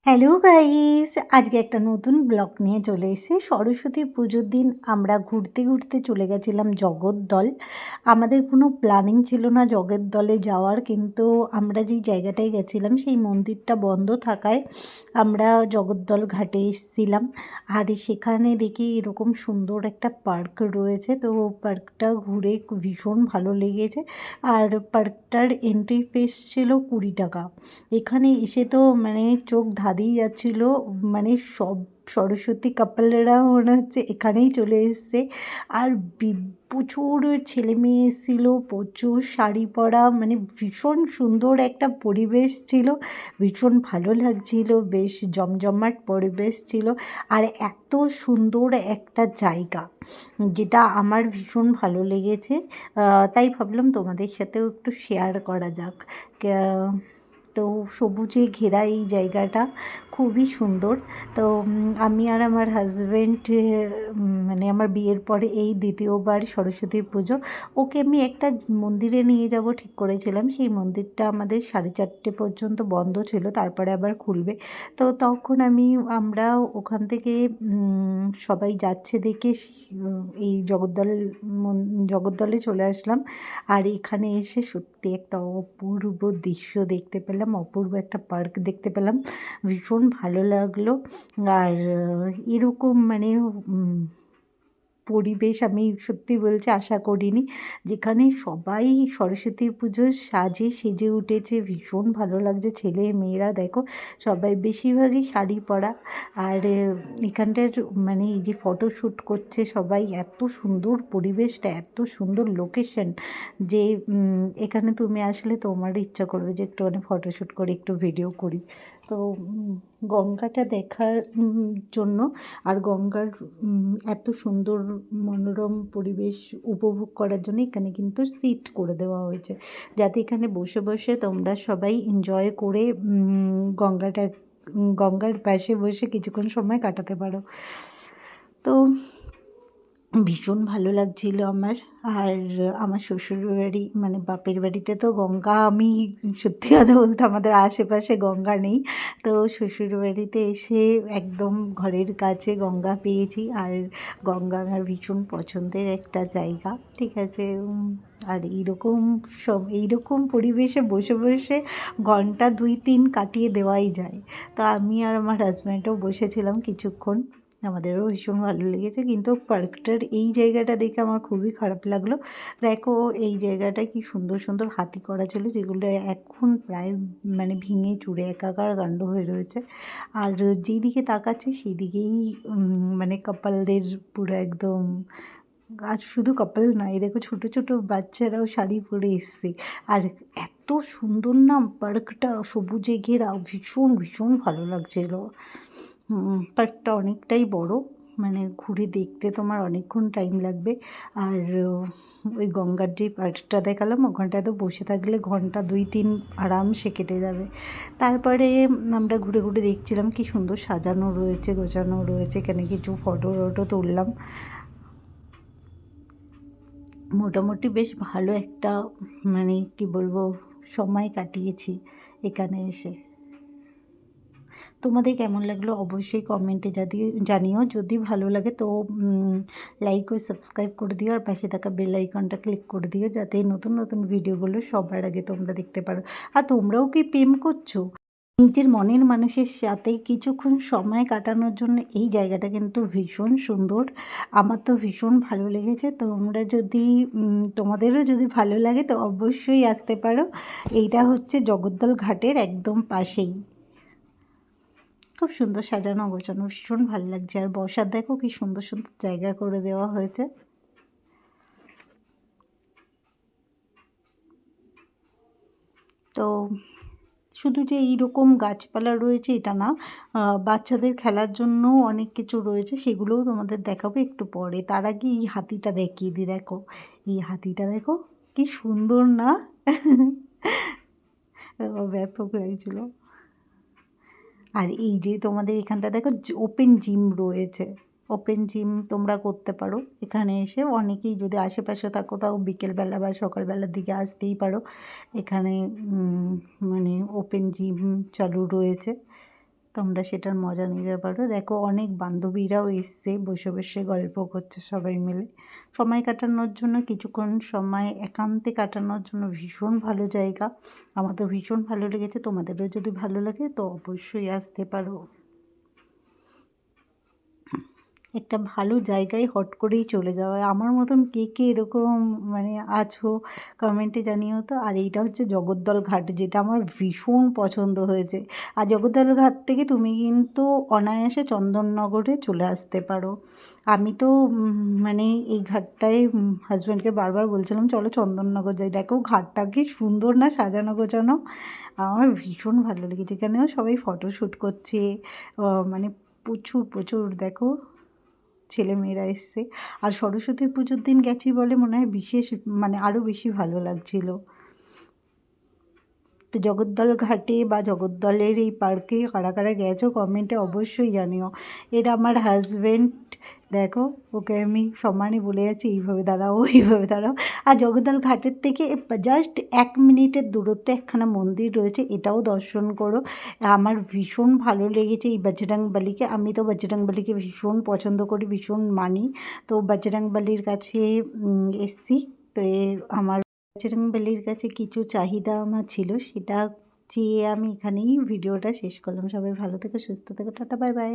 Hello guys! আজকে একটা নতুন ব্লগ নিয়ে চলে এসেছি। সরস্বতী পুজোর দিন আমরা ঘুরতে, ঘুরতে চলে গেছিলাম জগদ্দল। আমাদের কোনো প্ল্যানিং ছিল না জগদ্দলে যাওয়ার, কিন্তু আমরা যেই জায়গাটায় গেছিলাম সেই মন্দিরটা বন্ধ থাকায় আমরা জগদ্দল ঘাটে এসেছিলাম। আর সেখানে দেখি এরকম সুন্দর একটা পার্ক রয়েছে। তো পার্কটা ঘুরে ভীষণ ভালো লেগেছে। আর পার্কটার এন্ট্রি ফিস ছিল 20 টাকা। এখানে এসে তো মানে চোখ ধাঁধিয়ে যাচ্ছিল, মানে সব সরস্বতী কাপলরা মনে হচ্ছে এখানেই চলে এসছে। আর প্রচুর ছেলে মেয়ে এসেছিলো, প্রচুর শাড়ি পরা, মানে ভীষণ সুন্দর একটা পরিবেশ ছিল, ভীষণ ভালো লাগছিল, বেশ জমজমাট পরিবেশ ছিল। আর এত সুন্দর একটা জায়গা যেটা আমার ভীষণ ভালো লেগেছে, তাই ভাবলাম তোমাদের সাথেও একটু শেয়ার করা যাক। তো সবুজে ঘেরা এই জায়গাটা খুবই সুন্দর। তো আমি আর আমার হাজব্যান্ড, মানে আমার বিয়ের পরে এই দ্বিতীয়বার সরস্বতী পুজো। ওকে আমি একটা মন্দিরে নিয়ে যাব ঠিক করেছিলাম, সেই মন্দিরটা আমাদের 4:30 পর্যন্ত বন্ধ ছিল, তারপরে আবার খুলবে। তো তখন আমরা ওখান থেকে সবাই যাচ্ছে দেখে এই জগদ্দলে চলে আসলাম। আর এখানে এসে সত্যি একটা অপূর্ব দৃশ্য দেখতে পেলাম, অপূর্ব একটা পার্ক দেখতে পেলাম, ভীষণ ভালো লাগলো। আর এরকম মানে পরিবেশ আমি সত্যি বলছি আশা করিনি, যেখানে সবাই সরস্বতী পুজোর সাজে সেজে উঠেছে, ভীষণ ভালো লাগছে। ছেলে মেয়েরা দেখো সবাই বেশিরভাগই শাড়ি পরা। আর এখানটার মানে এই যে ফটোশ্যুট করছে সবাই, এত সুন্দর পরিবেশটা, এত সুন্দর লোকেশন যে এখানে তুমি আসলে তোমারও ইচ্ছা করবে যে একটুখানি ফটোশ্যুট করি, একটু ভিডিও করি। তো গঙ্গাটা দেখার জন্য আর গঙ্গার এত সুন্দর মনোরম পরিবেশ উপভোগ করার জন্য এখানে কিন্তু সিট করে দেওয়া হয়েছে, যাতে এখানে বসে বসে তোমরা সবাই এনজয় করে গঙ্গার পাশে বসে কিছুক্ষণ সময় কাটাতে পারো। তো ভীষণ ভালো লাগছিল আমার। আর আমার শ্বশুরবাড়ি মানে বাপের বাড়িতে তো গঙ্গা, আমি সত্যি কথা বলতে আমাদের আশেপাশে গঙ্গা নেই। তো শ্বশুরবাড়িতে এসে একদম ঘরের কাছে গঙ্গা পেয়েছি। আর গঙ্গা আমার ভীষণ পছন্দের একটা জায়গা, ঠিক আছে। আর এইরকম পরিবেশে বসে বসে ঘন্টা 2-3 কাটিয়ে দেওয়াই যায়। তো আমি আর আমার হাজব্যান্ডও বসেছিলাম কিছুক্ষণ, আমাদেরও ভীষণ ভালো লেগেছে। কিন্তু পার্কটার এই জায়গাটা দেখে আমার খুবই খারাপ লাগলো। দেখো এই জায়গাটায় কি সুন্দর সুন্দর হাতি করা ছিল, যেগুলো এখন প্রায় মানে ভেঙে চুরে একাকার কাণ্ড হয়ে রয়েছে। আর যেদিকে তাকাচ্ছি সেই দিকেই মানে কাপলদের পুরো একদম, আর শুধু কাপল নয়, এই দেখো ছোটো ছোটো বাচ্চারাও শাড়ি পরে এসছে। আর এত সুন্দর না পার্কটা, সবুজে ঘেরা, ভীষণ ভীষণ ভালো লাগছিলো। পার্কটা অনেকটাই বড়, মানে ঘুরে দেখতে তোমার অনেকক্ষণ টাইম লাগবে। আর ওই গঙ্গার যে পার্কটা দেখালাম ওখানটায় তো বসে থাকলে ঘন্টা 2-3 আরামসে কেটে যাবে। তারপরে আমরা ঘুরে ঘুরে দেখছিলাম কি সুন্দর সাজানো রয়েছে, গোছানো রয়েছে, এখানে কিছু ফটো টটো তুললাম। মোটামুটি বেশ ভালো একটা মানে কি বলবো সময় কাটিয়েছি এখানে এসে। তোমাদের কেমন লাগলো অবশ্যই কমেন্টে জানিও। যদি ভালো লাগে তো লাইক ও সাবস্ক্রাইব করে দিও, আর পাশে থাকা বেল আইকনটা ক্লিক করে দিও, যাতে নতুন নতুন ভিডিওগুলো সবার আগে তোমরা দেখতে পারো। আর তোমরাও কি প্রেম করছো নিজের মনের মানুষের সাথে কিছুক্ষণ সময় কাটানোর জন্য? এই জায়গাটা কিন্তু ভীষণ সুন্দর, আমার তো ভীষণ ভালো লেগেছে। তোমাদেরও যদি ভালো লাগে তো অবশ্যই আসতে পারো। এইটা হচ্ছে জগদ্দল ঘাটের একদম পাশেই। খুব সুন্দর সাজানো গোছানো, ভীষণ ভালো লাগছে। আর বসার দেখো কি সুন্দর সুন্দর জায়গা করে দেওয়া হয়েছে। তো শুধু যে এইরকম গাছপালা রয়েছে এটা না, বাচ্চাদের খেলার জন্যও অনেক কিছু রয়েছে, সেগুলোও তোমাদের দেখাবো একটু পরে। তার আগে এই হাতিটা দেখিয়ে দিই, দেখো এই হাতিটা দেখো কি সুন্দর না ব্যাপক লাগছিল। আর এই যে তোমাদের এখানটা দেখো ওপেন জিম রয়েছে, ওপেন জিম তোমরা করতে পারো এখানে এসে। অনেকেই যদি আশেপাশে থাকো তাও বিকেলবেলা বা সকালবেলার দিকে আসতেই পারো। এখানে মানে ওপেন জিম চালু রয়েছে। তোমরা সেটার মজা নিতে পারো। দেখো অনেক বান্ধবীরাও এসছে, বসে বসে গল্প করছে সবাই মিলে। সময় কাটানোর জন্য, কিছুক্ষণ সময় একান্তে কাটানোর জন্য ভীষণ ভালো জায়গা। আমার তো ভীষণ ভালো লেগেছে, তোমাদেরও যদি ভালো লাগে তো অবশ্যই আসতে পারো। একটা ভালো জায়গায় হট করেই চলে যাওয়া। আমার মতন কে কে এরকম মানে আছো কমেন্টে জানিও তো। আর এইটা হচ্ছে জগদ্দল ঘাট, যেটা আমার ভীষণ পছন্দ হয়েছে। আর জগদ্দল ঘাট থেকে তুমি কিন্তু অনায়াসে চন্দননগরে চলে আসতে পারো। আমি তো মানে এই ঘাটটায় হাজব্যান্ডকে বারবার বলছিলাম চলো চন্দননগর যাই। দেখো ঘাটটা কি সুন্দর না সাজানো গোছানো, আমার ভীষণ ভালো লেগেছে। এখানেও সবাই ফটোশ্যুট করছে, মানে প্রচুর প্রচুর দেখো ছেলেমেয়েরা এসছে। আর সরস্বতী পুজোর দিন গেছি বলে মনে হয় বিশেষ মানে আরও বেশি ভালো লাগছিল। তো জগদ্দল ঘাটে বা জগদ্দলের এই পার্কে কারা কারা গেছো কমেন্টে অবশ্যই জানিও। এটা আমার হাজব্যান্ড, দেখো ওকে আমি সমানে বলে যাচ্ছি এইভাবে দাঁড়াও ওইভাবে দাঁড়াও। আর জগদ্দল ঘাটের থেকে জাস্ট 1 মিনিটের দূরত্বে একখানা মন্দির রয়েছে, এটাও দর্শন করো। আমার ভীষণ ভালো লেগেছে এই বজরংবলীকে। আমি তো বজরংবলীকে ভীষণ পছন্দ করি, ভীষণ মানি। তো বজরংবলীর কাছে এসছি। তো আমার বজরংবলীর কাছে কিছু চাহিদা আমার ছিল, সেটা চেয়ে আমি এখানেই ভিডিওটা শেষ করলাম। সবাই ভালো থেকো, সুস্থ থেকো, টাটা, বাই বাই।